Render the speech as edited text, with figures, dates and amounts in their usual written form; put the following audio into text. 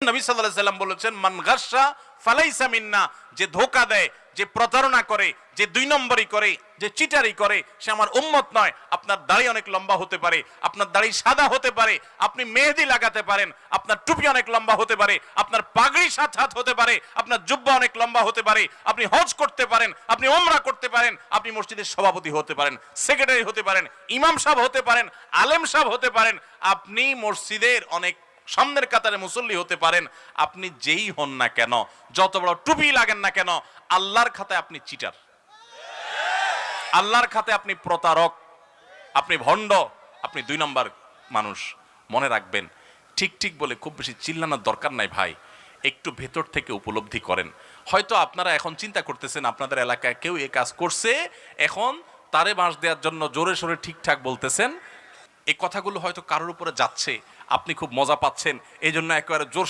নবী সাল্লাল্লাহু আলাইহি সাল্লাম বলেছেন, মান গাশশা ফালাইসা মিন্না, যে ধোঁকা দেয়, যে প্রতারণা করে, যে দুই নম্বরই করে, যে চিটারি করে, সে আমার উম্মত নয়। আপনার দাড়ি অনেক লম্বা হতে পারে, আপনার দাড়ি সাদা হতে পারে, আপনি মেহেদি লাগাতে পারেন, আপনার টুপি অনেক লম্বা হতে পারে, আপনার পাগড়ি 7 হাত হতে পারে, আপনার জুব্বা অনেক লম্বা হতে পারে, আপনি হজ করতে পারেন, আপনি উমরা করতে পারেন, আপনি মসজিদের সভাপতি হতে পারেন, সেক্রেটারি হতে পারেন, ইমাম সাহেব হতে পারেন, আলেম সাহেব হতে পারেন, আপনি মসজিদের অনেক সামনের কাতারে মুসল্লি হতে পারেন। আপনি যেই হন না কেন, যত বড় টুপি লাগেন না কেন, আল্লাহর খাতায় আপনি চিটার, আল্লাহর খাতায় আপনি প্রতারক, আপনি ভণ্ড, আপনি 2 নম্বর মানুষ। মনে রাখবেন, ঠিক ঠিক বলে খুব বেশি চিল্লানোর দরকার নাই ভাই, একটু ভেতর থেকে উপলব্ধি করেন। হয়তো আপনারা এখন চিন্তা করতেছেন আপনাদের এলাকায় কেউ এই কাজ করছে, এখন তারে বাঁশ দেওয়ার জন্য জোরে সোরে ঠিকঠাক বলতেছেন। এই কথাগুলো হয়তো কারোর উপরে যাচ্ছে, আপনি খুব মজা পাচ্ছেন, এই জন্য একেবারে জোর